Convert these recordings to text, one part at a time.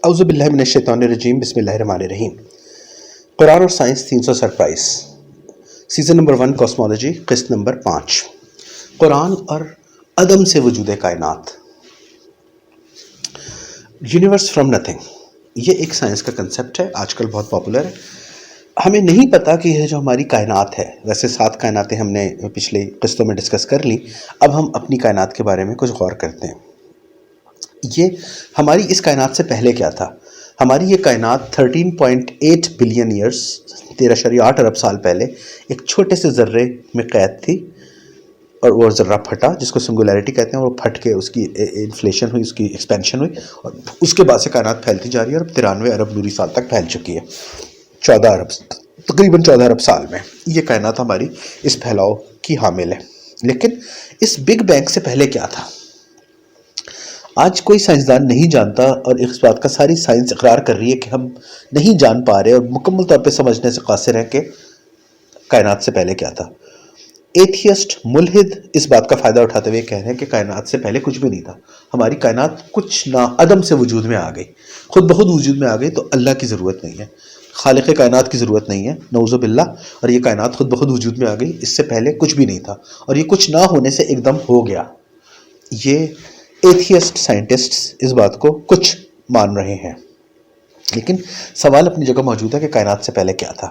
اعوذ باللہ من الشیطان الرجیم، بسم اللہ الرحمن الرحیم۔ قرآن اور science 300 surprise, season number 1 cosmology, قسط نمبر 5، قرآن اور عدم سے وجود کائنات، یونیورس فرام نتھنگ۔ یہ ایک سائنس کا کنسیپٹ ہے، آج کل بہت پاپولر ہے۔ ہمیں نہیں پتا کہ یہ جو ہماری کائنات ہے، ویسے 7 کائناتیں ہم نے پچھلے قسطوں میں ڈسکس کر لی، اب ہم اپنی کائنات کے بارے میں کچھ غور کرتے ہیں۔ یہ ہماری اس کائنات سے پہلے کیا تھا؟ ہماری یہ کائنات 13.8 بلین ایئرز 13.8 ارب سال پہلے ایک چھوٹے سے ذرے میں قید تھی، اور وہ ذرہ پھٹا، جس کو سنگولیرٹی کہتے ہیں، اور وہ پھٹ کے اس کی انفلیشن ہوئی، اس کی ایکسپینشن ہوئی، اور اس کے بعد سے کائنات پھیلتی جا رہی ہے، اور 93 ارب نوری سال تک پھیل چکی ہے، 14 ارب، تقریباً 14 ارب سال میں یہ کائنات ہماری اس پھیلاؤ کی حامل ہے۔ لیکن اس بگ بینگ سے پہلے کیا تھا؟ آج کوئی سائنسدان نہیں جانتا، اور اس بات کا ساری سائنس اقرار کر رہی ہے کہ ہم نہیں جان پا رہے اور مکمل طور پہ سمجھنے سے قاصر ہیں کہ کائنات سے پہلے کیا تھا۔ ایتھیسٹ، ملحد اس بات کا فائدہ اٹھاتے ہوئے کہہ رہے ہیں کہ کائنات سے پہلے کچھ بھی نہیں تھا، ہماری کائنات کچھ نہ عدم سے وجود میں آ گئی، خود بخود وجود میں آ گئی، تو اللہ کی ضرورت نہیں ہے، خالق کائنات کی ضرورت نہیں ہے، نعوذ باللہ، اور یہ کائنات خود بخود وجود میں آ گئی، اس سے پہلے کچھ بھی نہیں تھا، اور یہ کچھ نہ ہونے سے ایک دم ہو گیا۔ یہ ایتھیسٹ سائنٹسٹس اس بات کو کچھ مان رہے ہیں، لیکن سوال اپنی جگہ موجود ہے کہ کائنات سے پہلے کیا تھا۔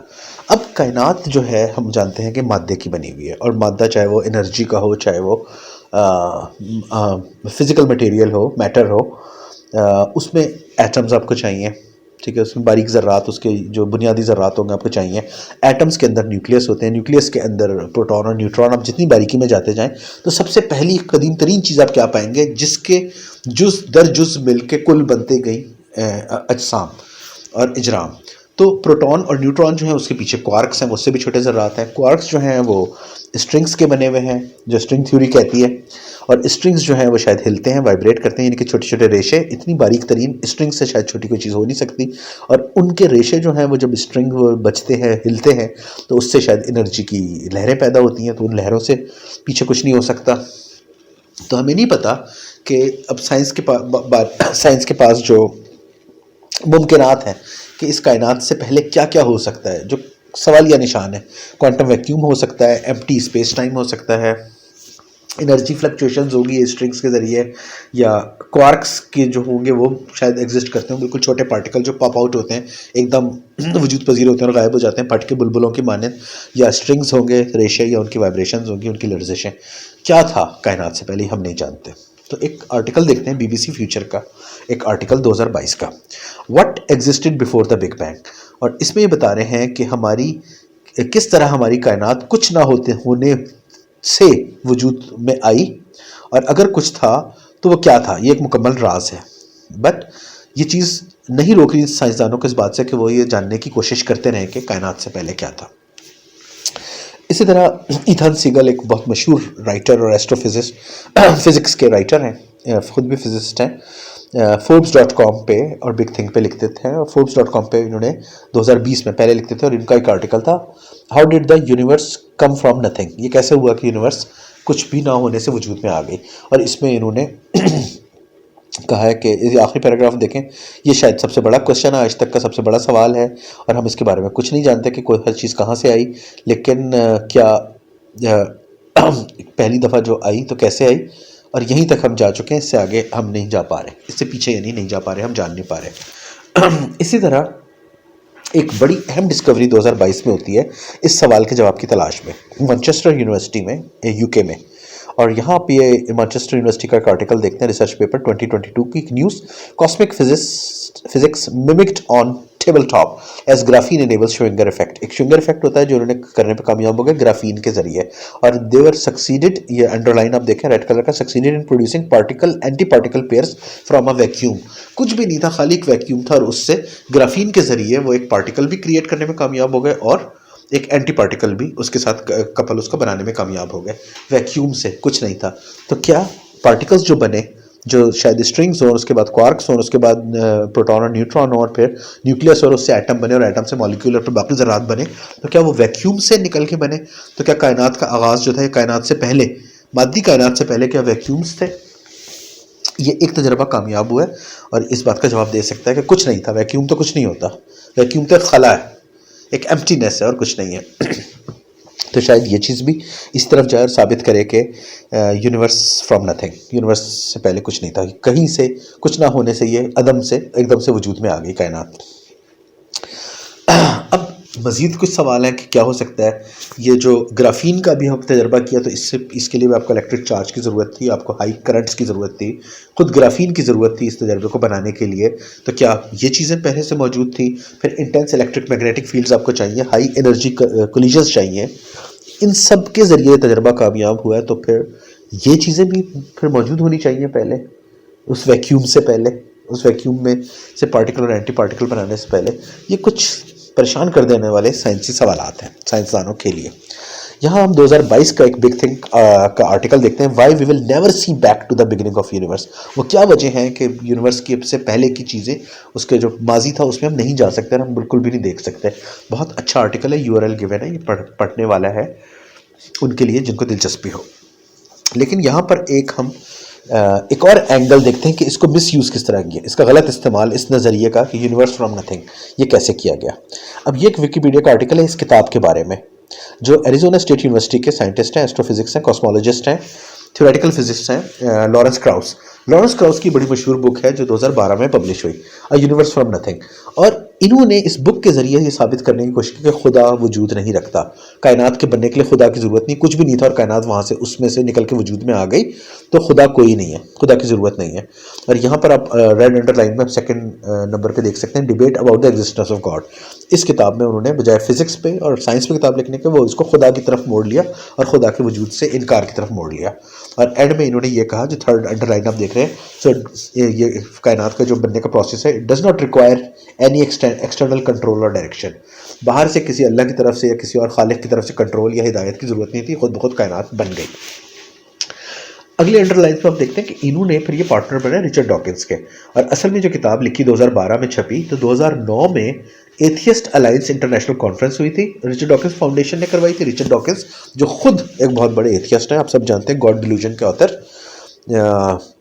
اب کائنات جو ہے ہم جانتے ہیں کہ مادے کی بنی ہوئی ہے، اور مادہ چاہے وہ انرجی کا ہو، چاہے وہ فزیکل مٹیریل ہو، میٹر ہو، اس میں ایٹمز آپ کو چاہیے، ٹھیک ہے، اس میں باریک ذرات، اس کے جو بنیادی ذرات ہوں گے آپ کو چاہیے۔ ایٹمز کے اندر نیوکلیس ہوتے ہیں، نیوکلیس کے اندر پروٹون اور نیوٹرون۔ آپ جتنی باریکی میں جاتے جائیں تو سب سے پہلی قدیم ترین چیز آپ کیا پائیں گے، جس کے جز در جز مل کے کل بنتے گئی اجسام اور اجرام۔ تو پروٹون اور نیوٹرون جو ہیں، اس کے پیچھے کوارکس ہیں، وہ اس سے بھی چھوٹے ذرات ہیں۔ کوارکس جو ہیں وہ اسٹرنگس کے بنے ہوئے ہیں، جو اسٹرنگ تھیوری کہتی ہے، اور اسٹرنگس جو ہیں وہ شاید ہلتے ہیں، وائبریٹ کرتے ہیں، یعنی کہ چھوٹے چھوٹے ریشے، اتنی باریک ترین اسٹرنگ سے شاید چھوٹی کوئی چیز ہو نہیں سکتی، اور ان کے ریشے جو ہیں وہ جب اسٹرنگ بچتے ہیں، ہلتے ہیں، تو اس سے شاید انرجی کی لہریں پیدا ہوتی ہیں، تو ان لہروں سے پیچھے کچھ نہیں ہو سکتا۔ تو ہمیں نہیں پتا کہ اب سائنس کے پاس جو ممکنات ہیں کہ اس کائنات سے پہلے کیا کیا ہو سکتا ہے، جو سوالیہ نشان ہے۔ کوانٹم ویکیوم ہو سکتا ہے، ایمپٹی اسپیس ٹائم ہو سکتا ہے، انرجی فلکچویشنز ہوگی اسٹرنگس کے ذریعے، یا کوارکس کے جو ہوں گے وہ شاید ایگزسٹ کرتے ہیں، بالکل چھوٹے پارٹیکل جو پاپ آؤٹ ہوتے ہیں، ایک دم وجود پذیر ہوتے ہیں اور غائب ہو جاتے ہیں پھٹ کے بلبلوں کی مانند، یا اسٹرنگس ہوں گے، ریشے، یا ان کی وائبریشنز ہوں گی، ان کی لرزشیں۔ کیا تھا کائنات سے پہلے ہم نہیں جانتے۔ تو ایک آرٹیکل دیکھتے ہیں BBC فیوچر کا، ایک آرٹیکل 2022 کا، what existed before the big bang, اور اس میں یہ بتا رہے ہیں کہ ہماری کس طرح ہماری کائنات کچھ نہ ہونے سے وجود میں آئی، اور اگر کچھ تھا تو وہ کیا تھا۔ یہ ایک مکمل راز ہے، بٹ یہ چیز نہیں روک رہی سائنسدانوں کو اس بات سے کہ وہ یہ جاننے کی کوشش کرتے رہیں کہ کائنات سے پہلے کیا تھا۔ اسی طرح ایتھن سیگل ایک بہت مشہور رائٹر اور ایسٹرو فزکس کے رائٹر ہیں، خود بھی فزسسٹ ہیں، Forbes.com پہ اور بگ تھنگ پہ لکھتے تھے، اور Forbes.com پہ انہوں نے 2020 میں پہلے لکھتے تھے، اور ان کا ایک آرٹیکل تھا how did the universe come from nothing, یہ کیسے ہوا کہ یونیورس کچھ بھی نہ ہونے سے وجود میں آ گئی۔ اور اس میں انہوں نے کہا ہے کہ یہ آخری پیراگراف دیکھیں، یہ شاید سب سے بڑا کوشچن ہے، آج تک کا سب سے بڑا سوال ہے، اور ہم اس کے بارے میں کچھ نہیں جانتے کہ کوئی ہر چیز کہاں سے آئی، لیکن کیا پہلی دفعہ جو آئی تو کیسے آئی، اور یہیں تک ہم جا چکے ہیں، اس سے آگے ہم نہیں جا پا رہے، اس سے پیچھے یعنی نہیں جا پا رہے، ہم جان نہیں پا رہے۔ اسی طرح ایک بڑی اہم ڈسکوری 2022 میں ہوتی ہے اس سوال کے جواب کی تلاش میں، مانچسٹر یونیورسٹی میں، UK میں، اور یہاں پہ یہ مانچسٹر یونیورسٹی کا ایک آرٹیکل دیکھتے ہیں، ریسرچ پیپر 2022 کی ایک news, cosmic physics mimicked on table top as graphene enable Schwinger effect, ایک شوئنگر افیکٹ ہوتا ہے جو انہوں نے کرنے پہ کامیاب ہو گئے گرافین کے ذریعے، اور دیور سکسیڈڈ، یہ انڈر لائن آپ دیکھیں ریڈ کلر کا، succeeded in producing particle anti particle pairs from a vacuum, کچھ بھی نہیں تھا، خالی ایک ویکیوم تھا، اور اس سے گرافین کے ذریعے وہ ایک پارٹیکل بھی کریٹ کرنے میں کامیاب ہو گئے، اور ایک اینٹی پارٹیکل بھی اس کے ساتھ کپل اس کو بنانے میں کامیاب ہو گئے، ویکیوم سے، کچھ نہیں تھا۔ تو کیا پارٹیکلز جو بنے، جو شاید اسٹرنگز ہوں، اس کے بعد کوارکس ہوں، اس کے بعد پروٹون اور نیوٹرون ہوں، اور پھر نیوکلیس اور اس سے ایٹم بنے، اور ایٹم سے مالیکیول اور پھر باقی ذرات بنے، تو کیا وہ ویکیوم سے نکل کے بنے؟ تو کیا کائنات کا آغاز جو تھا کائنات سے پہلے، مادی کائنات سے پہلے، کیا ویکیومز تھے؟ یہ ایک تجربہ کامیاب ہوا ہے اور اس بات کا جواب دے سکتا ہے کہ کچھ نہیں تھا. ویکیوم تو کچھ نہیں ہوتا, ویکیوم تو ایک خلا ہے, ایک ایمپٹینس ہے اور کچھ نہیں ہے. تو شاید یہ چیز بھی اس طرف جائے اور ثابت کرے کہ یونیورس فرام نتھنگ, یونیورس سے پہلے کچھ نہیں تھا, کہیں سے کچھ نہ ہونے سے یہ عدم سے ایک دم سے وجود میں آ گئی کائنات. اب مزید کچھ سوال ہیں کہ کیا ہو سکتا ہے. یہ جو گرافین کا بھی ہم تجربہ کیا تو اس کے لیے بھی آپ کو الیکٹرک چارج کی ضرورت تھی, آپ کو ہائی کرنٹس کی ضرورت تھی, خود گرافین کی ضرورت تھی اس تجربے کو بنانے کے لیے. تو کیا یہ چیزیں پہلے سے موجود تھی؟ پھر انٹینس الیکٹرک میگنیٹک فیلڈز آپ کو چاہیے, ہائی انرجی کولیجنز چاہیے, ان سب کے ذریعے تجربہ کامیاب ہوا ہے. تو پھر یہ چیزیں بھی پھر موجود ہونی چاہیے پہلے, اس ویکیوم سے پہلے, اس ویکیوم میں سے پارٹیکل اور اینٹی پارٹیکل بنانے سے پہلے. یہ کچھ پریشان کر دینے والے سائنسی سوالات ہیں سائنسدانوں کے لیے. یہاں ہم 2022 کا ایک بگ تھنک کا آرٹیکل دیکھتے ہیں, why we will never see back to the beginning of universe. وہ کیا وجہ ہیں کہ یونیورس کی سے پہلے کی چیزیں, اس کے جو ماضی تھا اس میں ہم نہیں جا سکتے, ہم بالکل بھی نہیں دیکھ سکتے. بہت اچھا آرٹیکل ہے, URL گیون ہے, یہ پڑھنے والا ہے ان کے لیے جن کو دلچسپی ہو. لیکن یہاں پر ہم ایک اور اینگل دیکھتے ہیں کہ اس کو مس یوز کس طرح کیا, اس کا غلط استعمال اس نظریے کا کہ یونیورس فرام نتھنگ یہ کیسے کیا گیا. اب یہ ایک ویکیپیڈیا کا آرٹیکل ہے اس کتاب کے بارے میں, جو ایریزونا اسٹیٹ یونیورسٹی کے سائنٹسٹ ہیں, ایسٹرو فزکس ہیں, کاسمولوجسٹ ہیں, تھیوریٹیکل فزکس ہیں, لارنس کراؤس. لارنس کراؤس کی بڑی مشہور بک ہے جو 2012 میں پبلش ہوئی, یونیورس فرام نتھنگ. اور انہوں نے اس بک کے ذریعے یہ ثابت کرنے کی کوشش کی کہ خدا وجود نہیں رکھتا, کائنات کے بننے کے لیے خدا کی ضرورت نہیں, کچھ بھی نہیں تھا اور کائنات وہاں سے اس میں سے نکل کے وجود میں آ گئی, تو خدا کوئی نہیں ہے, خدا کی ضرورت نہیں ہے. اور یہاں پر آپ ریڈ انڈر لائن میں سیکنڈ نمبر پہ دیکھ سکتے ہیں, debate about the existence of God. اس کتاب میں انہوں نے بجائے فزکس پہ اور سائنس پہ کتاب لکھنے کے وہ اس کو خدا کی طرف موڑ لیا اور خدا کے وجود سے انکار کی طرف موڑ لیا. اور اینڈ میں انہوں نے یہ کہا, جو تھرڈ انڈر لائن آپ دیکھ رہے ہیں, سو یہ کائنات کا جو بننے کا پروسیس ہے, it does not require any external control اور ڈائریکشن. باہر سے کسی اللہ کی طرف سے یا کسی اور خالق کی طرف سے کنٹرول یا ہدایت کی ضرورت نہیں تھی, خود بخود کائنات بن گئی. اگلے انڈر لائنس پہ آپ دیکھتے ہیں کہ انہوں نے پھر یہ پارٹنر بنے رچرڈ ڈاکنز کے, اور اصل میں جو کتاب لکھی 2012 میں چھپی, تو 2009 میں ایتھیسٹ الائنس انٹرنیشنل کانفرنس ہوئی تھی, رچرڈ ڈاکنز فاؤنڈیشن نے کروائی تھی. رچرڈ ڈاکنز جو خود ایک بہت بڑے ایتھیسٹ ہیں, آپ سب جانتے ہیں, گاڈ ڈیلوژن کے آتھر,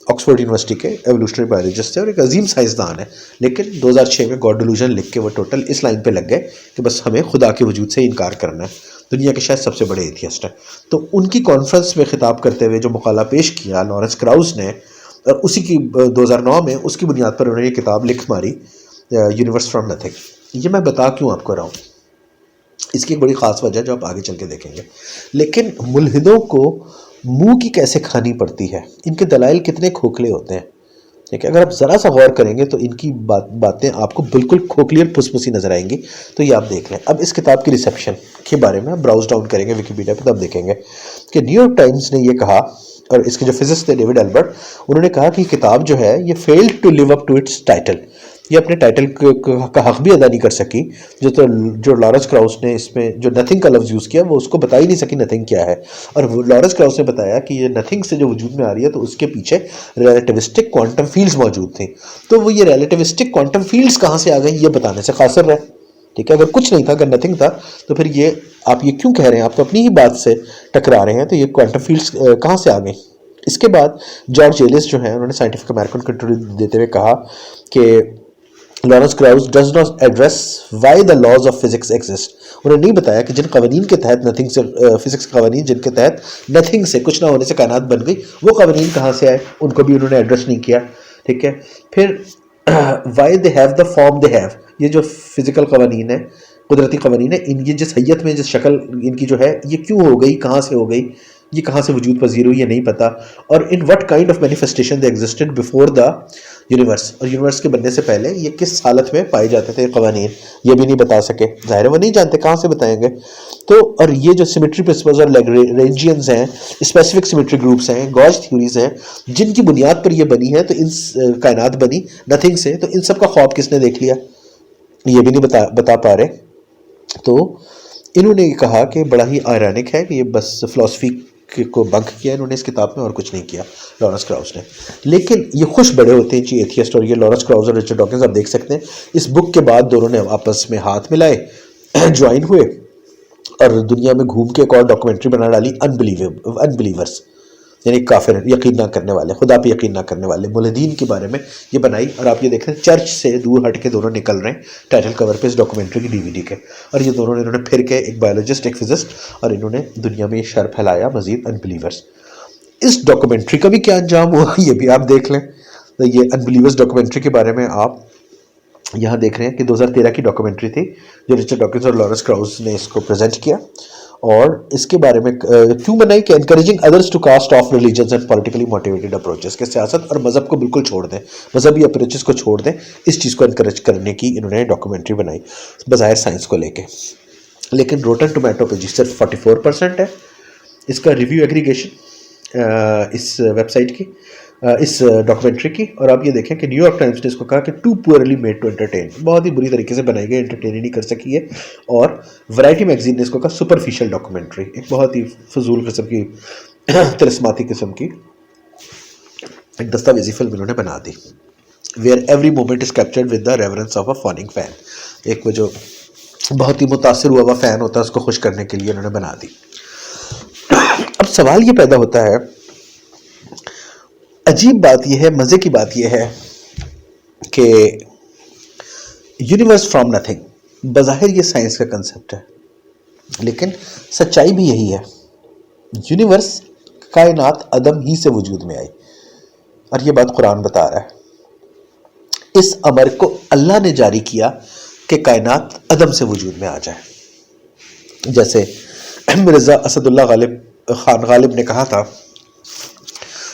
آکسفورڈ یونیورسٹی کے ایوولوشنری بایولوجسٹ تھے اور ایک عظیم سائنسدان ہے. لیکن 2006 میں گاڈ ڈیلوژن لکھ کے وہ ٹوٹل اس لائن پہ لگ گئے کہ بس ہمیں خدا کے وجود سے انکار کرنا ہے. دنیا کے شاید سب سے بڑے ایتھیسٹ ہیں. تو ان کی کانفرنس میں خطاب کرتے ہوئے جو مقالہ پیش کیا لارنس کراؤس نے, اور اسی کی 2009 میں اس کی بنیاد پر انہوں نے یہ کتاب لکھ ماری, یونیورس فرام نتھنگ. یہ میں بتا کیوں آپ کو رہا ہوں, اس کی ایک بڑی خاص وجہ جو آپ آگے چل کے دیکھیں گے. لیکن ملحدوں کو منہ کی کیسے کھانی پڑتی ہے, ان کے دلائل کتنے کھوکھلے ہوتے ہیں. ٹھیک ہے, اگر آپ ذرا سا غور کریں گے تو ان کی باتیں آپ کو بالکل کھوکھلی اور پھسپھسی نظر آئیں گی. تو یہ آپ دیکھ لیں. اب اس کتاب کی ریسیپشن کے بارے میں آپ براؤز ڈاؤن کریں گے ویکیپیڈیا پہ, تب دیکھیں گے کہ نیو یارک ٹائمز نے یہ کہا, اور اس کے جو فزسٹ تھے ڈیوڈ البرٹ, انہوں نے کہا کہ یہ کتاب جو ہے یہ failed to live up to its title, یہ اپنے ٹائٹل کا حق بھی ادا نہیں کر سکی. جو لارنس کراؤس نے اس میں جو نتھنگ کا لفظ یوز کیا, وہ اس کو بتا ہی نہیں سکی نتھنگ کیا ہے. اور لارنس کراؤس نے بتایا کہ یہ نتھنگ سے جو وجود میں آ رہی ہے تو اس کے پیچھے ریلیٹیوسٹک کوانٹم فیلڈز موجود تھیں. تو وہ یہ ریلیٹیوسٹک کوانٹم فیلڈز کہاں سے آ گئیں یہ بتانے سے قاصر رہے. ٹھیک ہے, اگر کچھ نہیں تھا, اگر نتھنگ تھا, تو پھر یہ آپ یہ کیوں کہہ رہے ہیں, آپ تو اپنی ہی بات سے ٹکرا رہے ہیں. تو یہ کوانٹم فیلڈز کہاں سے آ گئیں. اس کے بعد جارج ایلس جو ہیں, انہوں نے سائنٹیفک امریکن کو انٹرویو دیتے ہوئے کہا کہ Lawrence Krauss does not address why the laws of physics exist. انہوں نے نہیں بتایا کہ جن قوانین کے تحت نتھنگ سے, فزکس کے قوانین جن کے تحت نتھنگ سے, کچھ نہ ہونے سے کائنات بن گئی, وہ قوانین کہاں سے آئے, ان کو بھی انہوں نے ایڈریس نہیں کیا. ٹھیک ہے, پھر why they have the form they have, یہ جو فزیکل قوانین ہے, قدرتی قوانین ہے, ان یہ جس حیت میں جس شکل ان کی جو ہے, یہ کیوں ہو گئی, کہاں سے ہو گئی, یہ کہاں سے وجود پذیر ہوئی, یہ نہیں پتا. اور in what kind of manifestation they existed before the universe, اور یونیورس کے بننے سے پہلے یہ کس حالت میں پائے جاتے تھے قوانین, یہ بھی نہیں بتا سکے. ظاہر ہے وہ نہیں جانتے, کہاں سے بتائیں گے. تو اور یہ جو سیمیٹری پرنسپلز اور لیگرینجینز ہیں, اسپیسیفک سیمیٹری گروپس ہیں, گاج تھیوریز ہیں, جن کی بنیاد پر یہ بنی ہے, تو ان کائنات بنی نتھنگ سے, تو ان سب کا خواب کس نے دیکھ لیا, یہ بھی نہیں بتا پا رہے. تو انہوں نے یہ کہا کہ بڑا ہی آئرانک ہے کہ یہ بس فلسفی کو بنک کیا انہوں نے اس کتاب میں, اور کچھ نہیں کیا لارنس کراؤس نے. لیکن یہ خوش بڑے ہوتے ہیں ایتھیسٹ, اور یہ لارنس کراؤس اور رچرڈ ڈاکنز آپ دیکھ سکتے ہیں, اس بک کے بعد دونوں نے آپس میں ہاتھ ملائے, جوائن ہوئے, اور دنیا میں گھوم کے ایک اور ڈاکومنٹری بنا ڈالی, انبلیورس. یعنی کافر یقین نہ کرنے والے، خدا پہ یقین نہ کرنے والے ملحدین کے بارے میں یہ بنائی. اور آپ یہ دیکھیں چرچ سے دور ہٹ کے دونوں نکل رہے ہیں ٹائٹل کور پہ اس ڈاکومنٹری کی DVD کے. اور یہ دونوں انہوں نے پھر کے ایک بایولوجسٹ ایک فزسٹ، اور انہوں نے دنیا میں یہ شر پھیلایا مزید انبلیورس. اس ڈاکومنٹری کا بھی کیا انجام ہوا یہ بھی آپ دیکھ لیں. تو یہ انبلیورس ڈاکومنٹری کے بارے میں آپ یہاں دیکھ رہے ہیں کہ 2013 کی ڈاکومنٹری تھی جو رچرڈ ڈاکنز اور لارنس کراؤز نے اس کو پریزنٹ کیا. اور اس کے بارے میں کیوں بنائی کہ encouraging others to cast off religions and politically motivated approaches, کہ سیاست اور مذہب کو بالکل چھوڑ دیں، مذہبی اپروچز کو چھوڑ دیں. اس چیز کو انکریج کرنے کی انہوں نے ڈاکومنٹری بنائی بظاہر سائنس کو لے کے. لیکن روٹن ٹومیٹو پہ جی صرف 44% ہے اس کا ریویو ایگریگیشن اس ویب سائٹ کی، اس ڈاکومنٹری کی. اور آپ یہ دیکھیں کہ نیو یارک ٹائمز نے اس کو کہا کہ too poorly made to entertain, بہت ہی بری طریقے سے بنائی گئی، انٹرٹین ہی نہیں کر سکی ہے. اور ورائٹی میگزین نے اس کو کہا سپرفیشل ڈاکومنٹری، ایک بہت ہی فضول قسم کی طلسماتی قسم کی ایک دستاویزی فلم انہوں نے بنا دی. Where every moment is captured with the reverence of a fanning fan, ایک وہ جو بہت ہی متاثر ہوا ہوا فین ہوتا ہے اس کو خوش کرنے کے لیے انہوں نے بنا دی. اب سوال یہ پیدا ہوتا ہے، عجیب بات یہ ہے، مزے کی بات یہ ہے کہ یونیورس فرام نتھنگ، بظاہر یہ سائنس کا کنسپٹ ہے لیکن سچائی بھی یہی ہے. یونیورس، کائنات عدم ہی سے وجود میں آئی، اور یہ بات قرآن بتا رہا ہے. اس امر کو اللہ نے جاری کیا کہ کائنات عدم سے وجود میں آ جائے. جیسے مرزا اسد اللہ خان غالب نے کہا تھا،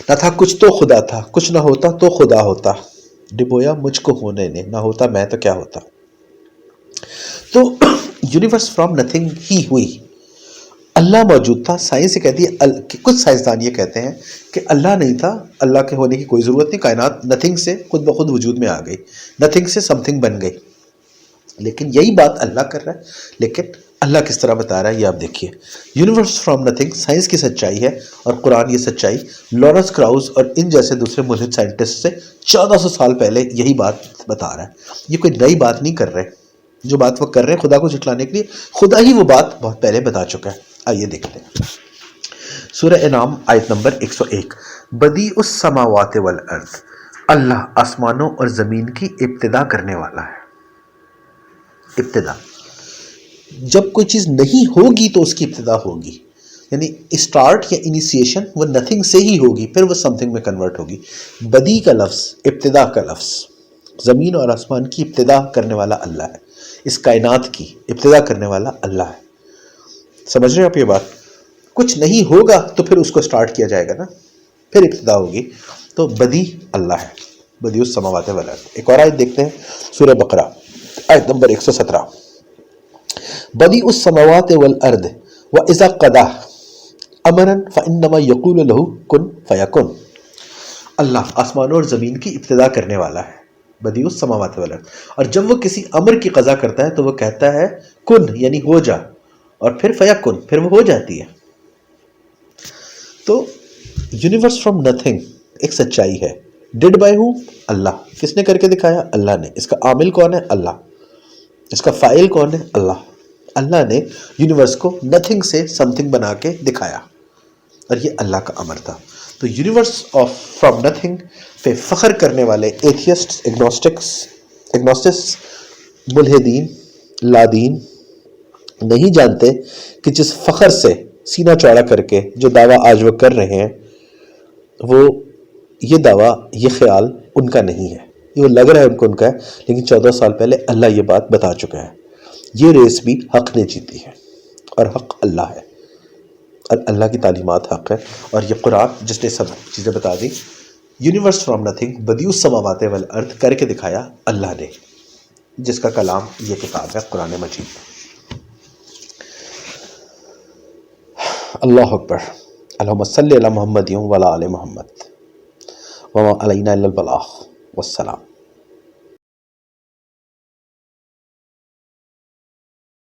نہ تھا کچھ تو خدا تھا، کچھ نہ ہوتا تو خدا ہوتا، ڈبویا مجھ کو ہونے نے، نہ ہوتا میں تو کیا ہوتا. تو یونیورس فرام نتھنگ ہی ہوئی، اللہ موجود تھا. سائنس یہ کہتی ہے، کچھ سائنسدان یہ کہتے ہیں کہ اللہ نہیں تھا، اللہ کے ہونے کی کوئی ضرورت نہیں، کائنات نتھنگ سے خود بخود وجود میں آ گئی، نتھنگ سے سم تھنگ بن گئی. لیکن یہی بات اللہ کر رہا ہے، لیکن اللہ کس طرح بتا رہا ہے یہ آپ دیکھیے. یونیورس فرام نتھنگ سائنس کی سچائی ہے، اور قرآن یہ سچائی لارنس کراؤز اور ان جیسے دوسرے ملحد سائنٹسٹ سے 1400 سال پہلے یہی بات بتا رہا ہے. یہ کوئی نئی بات نہیں کر رہے، جو بات وہ کر رہے ہیں خدا کو جھٹلانے کے لیے خدا ہی وہ بات بہت پہلے بتا چکا ہے. آئیے دیکھتے ہیں سورہ انعام آیت نمبر 101. بدیع السماوات والارض، اللہ آسمانوں اور زمین کی ابتدا کرنے والا ہے. ابتدا، جب کوئی چیز نہیں ہوگی تو اس کی ابتدا ہوگی، یعنی اسٹارٹ یا انیسیشن وہ نتھنگ سے ہی ہوگی، پھر وہ سم تھنگ میں کنورٹ ہوگی. بدی کا لفظ، ابتدا کا لفظ، زمین اور آسمان کی ابتدا کرنے والا اللہ ہے، اس کائنات کی ابتدا کرنے والا اللہ ہے. سمجھ رہے ہیں آپ یہ بات؟ کچھ نہیں ہوگا تو پھر اس کو اسٹارٹ کیا جائے گا نا، پھر ابتدا ہوگی. تو بدی اللہ ہے، بدیع السماوات والارض. ایک اور آیت دیکھتے ہیں سورہ بقرہ آیت نمبر 117. بدیع السماوات والارض واذا قضى امرا فانما يقول له كن فيكن. اللہ آسمانوں اور زمین کی ابتدا کرنے والا ہے، بدیع السماوات والارض. اور جب وہ کسی امر کی قضا کرتا ہے تو وہ کہتا ہے کن، یعنی ہو جا، اور پھر فیکن، پھر وہ ہو جاتی ہے. تو یونیورس فرام نتھنگ ایک سچائی ہے. ڈڈ بائی ہو؟ اللہ. کس نے کر کے دکھایا؟ اللہ نے. اس کا عامل کون ہے؟ اللہ. اس کا فاعل کون ہے؟ اللہ. اللہ نے یونیورس کو نتھنگ سے سم تھنگ بنا کے دکھایا، اور یہ اللہ کا امر تھا. تو یونیورس آف فرام نتھنگ پہ فخر کرنے والے ایتھیسٹ، اگنوسٹس، ملحدین، لادین نہیں جانتے کہ جس فخر سے سینہ چوڑا کر کے جو دعویٰ آج وہ کر رہے ہیں، وہ یہ دعویٰ، یہ خیال ان کا نہیں ہے. یہ لگ رہا ہے ان کو ان کا ہے، لیکن 14 سال پہلے اللہ یہ بات بتا چکا ہے. یہ ریس بھی حق نے جیتی ہے، اور حق اللہ ہے، اور اللہ کی تعلیمات حق ہے. اور یہ قرآن جس نے سب چیزیں بتا دی، یونیورس فرام نتھنگ، بدیع السماوات والارض کر کے دکھایا اللہ نے، جس کا کلام یہ کتاب ہے قرآن مجید. اللہ اکبر. اللہم صلی علی محمد وعلی آل محمد وما علینا الا البلاغ والسلام.